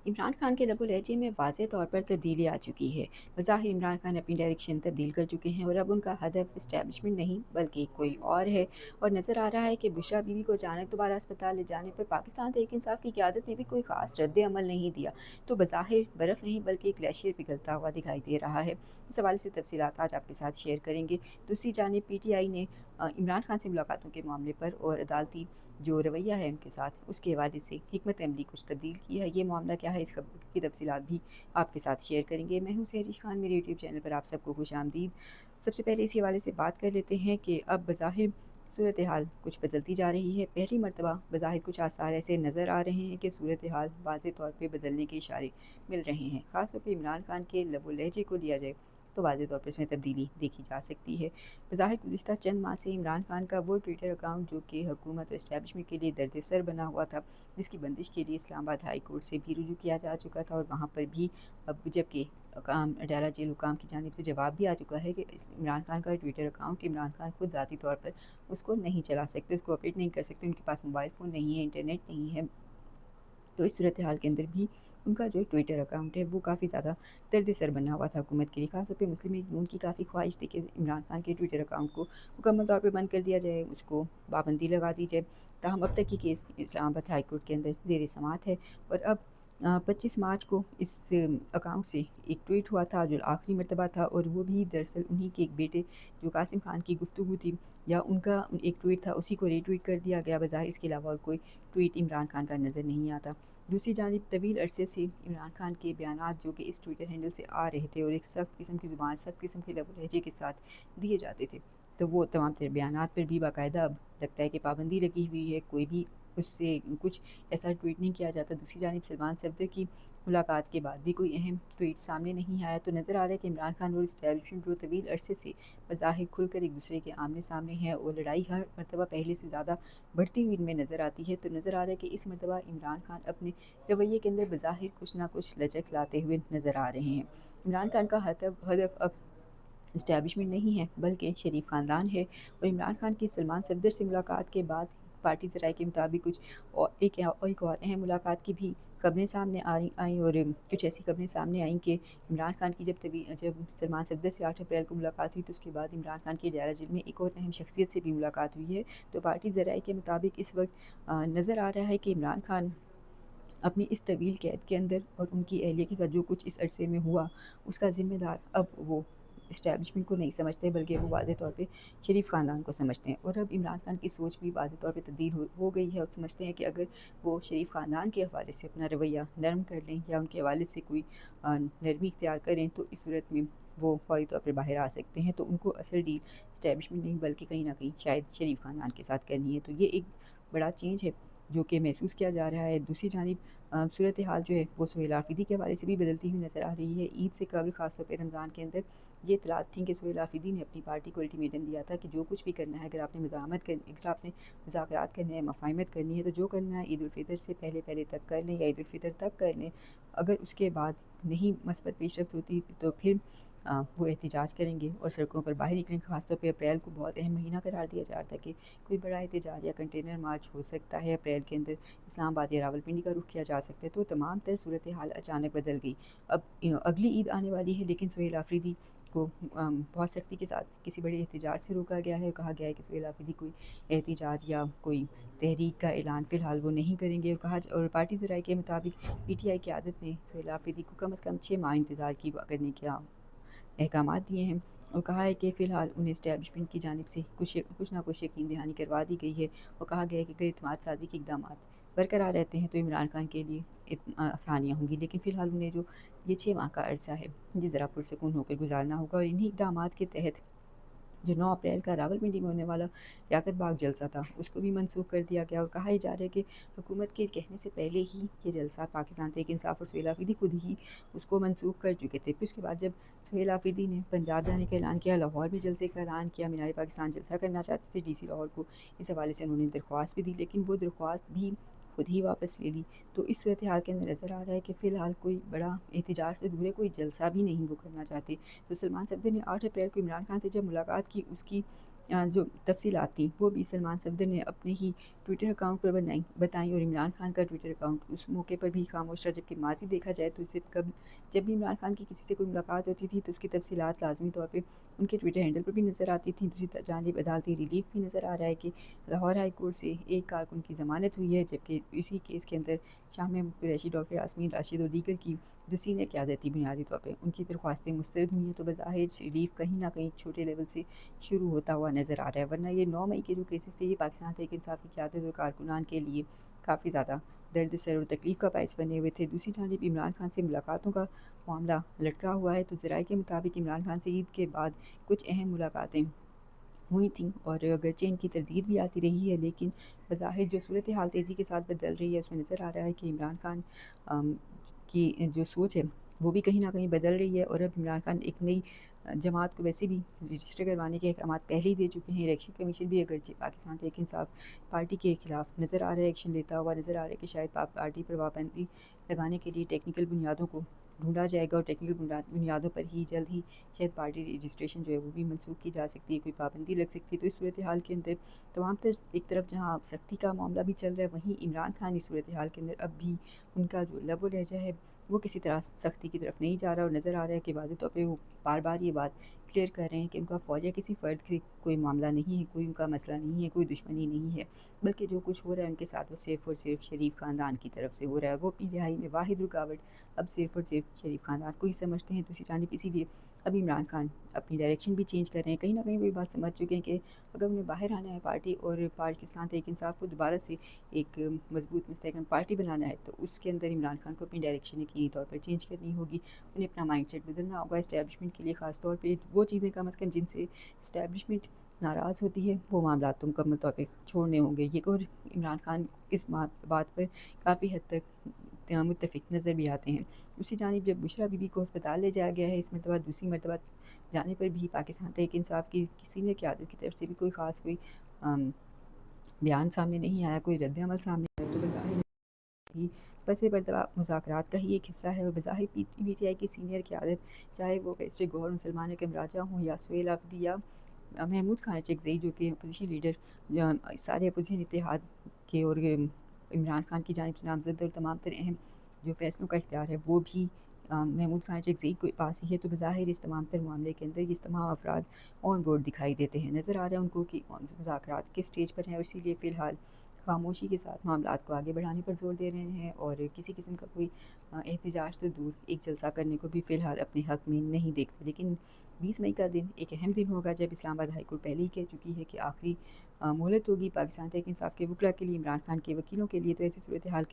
इमरान खान के लबो लहजे में वाज़ेह तौर पर तब्दीली आ चुकी है। बज़ाहिर इमरान खान अपनी डायरेक्शन तब्दील कर चुके हैं और अब उनका हदफ इस्टेब्लिशमेंट नहीं बल्कि कोई और है। और नज़र आ रहा है कि बुशरा बीवी को अचानक दोबारा अस्पताल ले जाने पर पाकिस्तान तहरीक इंसाफ की क़यादत ने भी कोई ख़ास रद्द अमल नहीं दिया। तो बज़ाहिर बर्फ़ नहीं बल्कि एक ग्लेशियर पिघलता हुआ दिखाई दे रहा है। इस हवाले से तफसीलात आज आपके साथ शेयर करेंगे। दूसरी जानिब PTI ने इमरान खान से मुलाकातों के मामले पर और अदालती जो रवैया है उनके साथ उसके हवाले से हिकमत अमली कुछ तब्दील की है। ये मामला क्या है, इस खबर की तफसीलात भी आपके साथ शेयर करेंगे। मैं हूं सहरिश खान, मेरे यूट्यूब चैनल पर आप सबको खुश आमदीद। सबसे पहले इसी हवाले से बात कर लेते हैं कि अब बज़ाहिर सूरत हाल कुछ बदलती जा रही है। पहली मरतबा बज़ाहिर कुछ आसार ऐसे नज़र आ रहे हैं कि सूरत हाल वाज़े तौर पर बदलने के इशारे मिल रहे हैं। ख़ास तौर पर इमरान खान के लबो लहजे को लिया जाए तो वाज़े तौर पर इसमें तब्दीली देखी जा सकती है। बज़ाहिर गुज़िश्ता चंद माह से इमरान खान का वो ट्विटर अकाउंट जो कि हुकूमत और इस्टेब्लिशमेंट के लिए दर्द सर बना हुआ था, जिसकी बंदिश के लिए इस्लामाबाद हाई कोर्ट से भी रुजू किया जा चुका था और वहाँ पर भी अब जबकि अडाला जेल हुकाम की जानिब से जवाब भी आ चुका है कि इमरान खान का ट्विटर अकाउंट इमरान खान खुद ज़ाती तौर पर उसको नहीं चला सकते, उसको ऑपरेट नहीं कर सकते, उनके पास मोबाइल फ़ोन नहीं है, इंटरनेट नहीं है। तो इस सूरत हाल के अंदर भी उनका जो ट्विटर अकाउंट है वो काफ़ी ज़्यादा दर्द सर बना हुआ था हुकूमत के लिए। खासतौर पे मुस्लिम लीग नून की काफ़ी ख्वाहिश थी कि इमरान खान के ट्विटर अकाउंट को मुकम्मल तौर पे बंद कर दिया जाए, उसको पाबंदी लगा दी जाए। ताहम अब तक की केस इस्लामाबाद हाई कोर्ट के अंदर ज़ेर समाअत है और अब 25 मार्च को इस अकाउंट से एक ट्वीट हुआ था जो आखिरी मरतबा था और वो भी दरअसल उन्हीं के एक बेटे जो कासिम खान की गुफ्तगू थी या उनका एक ट्वीट था, उसी को रीट्वीट कर दिया गया। बज़ाहिर इसके अलावा और कोई ट्वीट इमरान खान का नज़र नहीं आता। दूसरी जानिब तवील अरसे से इमरान खान के बयानात जो कि इस ट्विटर हैंडल से आ रहे थे और एक सख्त किस्म की ज़ुबान, सख्त किस्म के लहजे लहजे के साथ दिए जाते थे, तो वो तमाम तरह बयानात पर भी बाकायदा अब लगता है कि पाबंदी लगी हुई है, कोई भी उससे कुछ ऐसा ट्वीट नहीं किया जाता। दूसरी जानिब सलमान सफदर की मुलाकात के बाद भी कोई अहम ट्वीट सामने नहीं आया, तो नज़र आ रहा है कि इमरान खान और इस्टेब्लिशमेंट जो तवील अरसे से बज़ाहिर खुलकर एक दूसरे के आमने सामने हैं और लड़ाई हर मरतबा पहले से ज़्यादा बढ़ती हुई इनमें नज़र आती है। तो नज़र आ रहा है कि इस मरतबा इमरान खान अपने रवैये के अंदर बज़ाहिर कुछ ना कुछ लचक लाते हुए नज़र आ रहे हैं। इमरान खान का हदफ अब इस्टेब्लिशमेंट नहीं है बल्कि शरीफ ख़ानदान है और इमरान खान की सलमान सफदर से मुलाकात के बाद पार्टी ज़राए के मुताबिक कुछ और एक और अहम मुलाकात की भी खबरें सामने आई और कुछ ऐसी खबरें सामने आईं कि इमरान खान की जब सलमान सफदर से 8 अप्रैल को मुलाकात हुई तो उसके बाद इमरान खान की अडाला जेल में एक और अहम शख्सियत से भी मुलाकात हुई है। तो पार्टी ज़राए के मुताबिक इस वक्त नज़र आ रहा है कि इमरान खान अपनी इस तवील कैद के अंदर और उनकी अहलिया के साथ जो कुछ इस अरसे में हुआ उसका ज़िम्मेदार अब वो इस्टेब्लिशमेंट को नहीं समझते बल्कि वो वाज़े तौर पे शरीफ ख़ानदान को समझते हैं। और अब इमरान खान की सोच भी वाज़े तौर पे तब्दील हो गई है और समझते हैं कि अगर वो शरीफ ख़ानदान के हवाले से अपना रवैया नरम कर लें या उनके हवाले से कोई नरमी इख्तियार करें तो इस सूरत में वो फौरी तौर पर बाहर आ सकते हैं। तो उनको असल डील इस्टेब्लिशमेंट नहीं बल्कि कहीं ना कहीं शायद शरीफ ख़ानदान के साथ करनी है। तो ये एक बड़ा चेंज है जो कि महसूस किया जा रहा है। दूसरी जानिब सूरत हाल जो है वो सुहेल आफरीदी के हवाले से भी बदलती हुई नज़र आ रही है। ईद से कबल ख़ासतौर पर रमज़ान के अंदर ये इतलात थी कि सुहेल आफरीदी ने अपनी पार्टी को अल्टीमेटम दिया था कि जो कुछ भी करना है, अगर आपने अगर आपने मुज़ाकरात करने हैं, मफ़ाहिमत करनी है, तो जो करना है ईद उल फितर से पहले पहले तक कर लें या ईद उल फितर तक कर लें। अगर उसके बाद नहीं मस्बत पेशरफ्त होती तो फिर वो एहतजाज करेंगे और सड़कों पर बाहर निकलेंगे। ख़ासतौर पे अप्रैल को बहुत अहम महीना करार दिया जा रहा था कि कोई बड़ा एहतजाज या कंटेनर मार्च हो सकता है अप्रैल के अंदर, इस्लामाबाद या रावलपिंडी का रुख किया जा सकता है। तो तमाम तर सूरत हाल अचानक बदल गई। अब अगली ईद आने वाली है लेकिन सुहेल आफरीदी को बहुत सख्ती के साथ किसी बड़े एहतजाज से रोका गया है। कहा गया है कि सुहेल आफरीदी कोई एहतजाज या कोई तहरीक का ऐलान फ़िलहाल वो नहीं करेंगे और पार्टी ज़राए के मुताबिक PTI की आदत ने सुहेल आफरीदी को कम अज़ कम 6 माह इंतज़ार की करने का अहकामात दिए हैं और कहा है कि फ़िलहाल उन्हें इस्टेब्लिशमेंट की जानिब से कुछ ना कुछ यकीन दहानी करवा दी गई है और कहा गया है कि अगर इत्मीनान साज़ी के इक़दाम बरकरार रहते हैं तो इमरान खान के लिए आसानियाँ होंगी। लेकिन फ़िलहाल उन्हें जो ये 6 माह का अरसा है ये ज़रा पुरसकून होकर गुजारना होगा और इन्हीं इक़दाम के तहत जो 9 अप्रैल का रावलपिंडी में होने वाला लियाकत बाग जलसा था उसको भी मनसूख कर दिया गया और कहा जा रहा है कि हुकूमत के कहने से पहले ही ये जलसा पाकिस्तान तहरीक इंसाफ और सुहेल आफरीदी खुद ही उसको मनसूख कर चुके थे। फिर उसके बाद जब सुहेल आफरीदी ने पंजाब जाने का ऐलान किया, लाहौर में जलसे का ऐलान किया, मीनार पाकिस्तान जलसा करना चाहते थे DC लाहौर को, इस हवाले से उन्होंने दरख्वास्त भी दी लेकिन वो दरख्वास्त भी खुद ही वापस ले ली। तो इस सूरत हाल के अंदर नज़र आ रहा है कि फ़िलहाल कोई बड़ा एहतजाज से दूर है, कोई जलसा भी नहीं वो करना चाहते। तो सलमान सफदर ने 8 अप्रैल को इमरान खान से जब मुलाकात की उसकी जो तफ़सीलात थी वो भी सलमान सफदर ने अपने ही ट्विटर अकाउंट पर बताई, और इमरान खान का ट्विटर अकाउंट उस मौके पर भी खामोश रहा। जबकि माज़ी देखा जाए तो इससे कब जब भी इमरान खान की किसी से कोई मुलाकात होती थी तो उसकी तफ़सीलात लाज़मी तौर पे उनके ट्विटर हैंडल पर भी नज़र आती थी। दूसरी जानिब अदालती रिलीफ भी नज़र आ रहा है कि लाहौर हाई कोर्ट से एक कारकुन की ज़मानत हुई है, जबकि इसी केस के अंदर शाह महमूद कुरैशी, डॉक्टर यास्मीन राशिद और दीगर की जो सीनियर क़यादत थी बुनियादी तौर पर उनकी दरख्वास्तें मुस्तरद हुई हैं। तो बज़ाहिर रिलीफ कहीं ना कहीं छोटे लेवल से शुरू होता हुआ नज़र आ रहा है, वरना ये 9 मई के जो केसेस थे ये पाकिस्तान तहरीक इंसाफ की क़यादत और कारकुनान के लिए काफ़ी ज़्यादा दर्द सर और तकलीफ़ का बायस बने हुए थे। दूसरी जानिब इमरान खान से मुलाकातों का मामला लटका हुआ है। तो ज़राए के मुताबिक इमरान खान से ईद के बाद कुछ अहम मुलाकातें हुई थी, और अगरचे इनकी तरदीद भी आती रही है, लेकिन बज़ाहिर जो सूरत हाल तेज़ी के साथ बदल रही है उसमें नज़र आ रहा है कि इमरान खान की जो सोच है वो भी कहीं न कहीं बदल रही है। और अब इमरान खान एक नई जमात को वैसे भी रजिस्टर करवाने के अहकामात पहले ही दे चुके हैं। इलेक्शन कमीशन भी अगरचे पाकिस्तान तहरीक इंसाफ पार्टी के खिलाफ नज़र आ रहा है, एक्शन लेता हुआ नज़र आ रहा है कि शायद पार्टी पर पाबंदी लगाने के लिए टेक्निकल बुनियादों को ढूंढा जाएगा, और टेक्निकल बुनियादों पर ही जल्द ही शायद पार्टी रजिस्ट्रेशन जो है वो भी मनसूख की जा सकती है, कोई पाबंदी लग सकती है। तो इस सूरत हाल के अंदर तमाम एक तरफ जहाँ सख्ती का मामला भी चल रहा है, वहीं इमरान खान इस सूरत हाल के अंदर अब भी उनका जो लब व लहजा है वो किसी तरह सख्ती की तरफ नहीं जा रहा, और नज़र आ रहा है कि वाज़ेह तौर पे वो बार बार ये बात क्लियर कर रहे हैं कि उनका फ़ौज या किसी फ़र्द से कोई मामला नहीं है, कोई उनका मसला नहीं है, कोई दुश्मनी नहीं है, बल्कि जो कुछ हो रहा है उनके साथ वो सिर्फ़ और सिर्फ शरीफ ख़ानदान की तरफ से हो रहा है। वो अपनी रिहाई में वाहिद रुकावट अब सिर्फ़ और सिर्फ शरीफ ख़ानदान को ही समझते हैं। दूसरी जानिब इसीलिए अब इमरान खान अपनी डायरेक्शन भी चेंज कर रहे हैं। कहीं ना कहीं वो ये बात समझ चुके हैं कि अगर उन्हें बाहर आना है पार्टी और पाकिस्तान तहरीक इंसाफ को दोबारा से एक मजबूत मुस्तहकम पार्टी बनाना है, तो उसके अंदर इमरान खान को अपनी डायरेक्शन यकीनी तौर पर चेंज करनी होगी। उन्हें अपना माइंडसेट बदलना होगा इस्टेब्लिशमेंट के लिए, ख़ास तौर पे वो चीज़ें कम अज़ कम जिनसे इस्टेब्लिशमेंट नाराज़ होती है वो मामला तो मुकम्मल तौर पे छोड़ने होंगे। ये और इमरान खान इस बात पर काफ़ी हद तक मुत्तफ़िक नज़र भी आते हैं। दूसरी जानिब जब बुशरा बीबी को अस्पताल ले जाया गया है इस मरतबा, दूसरी मरतबा जाने पर भी पाकिस्तान तहरीक इंसाफ की सीनियर क़यादत की तरफ से भी कोई ख़ास कोई बयान सामने नहीं आया, कोई रद्द-ए-अमल सामने आया। तो बज़ाहिर भी बस मरतबा मुज़ाकरात का ही एक हिस्सा है, और बज़ाहिर PTI की सीनियर क़यादत, चाहे वो बैरिस्टर गौहर सलमान अकरम राजा हों या सुहेल आफ़रीदी या महमूद खान चकज़ई जो कि अपोजिशन लीडर सारे अपोजिशन इत्तेहाद के, और इमरान खान की जानिब से नामज़द और तमाम तर अहम जो फ़ैसलों का इख्तियार है वो भी महमूद खान चकज़ई के पास ही है। तो बज़ाहिर इस तमाम तर मामले के अंदर ये तमाम अफराद ऑन बोर्ड दिखाई देते हैं। नज़र आ रहा है उनको कि मुज़ाकरात किस स्टेज पर हैं, और इसीलिए फ़िलहाल खामोशी के साथ मामलात को आगे बढ़ाने पर ज़ोर दे रहे हैं, और किसी किस्म का कोई एहतजाज तो दूर, एक जलसा करने को भी फ़िलहाल अपने हक़ में नहीं देखते। लेकिन 20 मई का दिन एक अहम दिन होगा जब इस्लामाबाद हाई कोर्ट पहले ही कह चुकी है कि आखिरी मोहलत होगी पाकिस्तान तहरीक इंसाफ के वकला के लिए, इमरान खान के वकीलों के लिए। तो ऐसी सूरत हाल के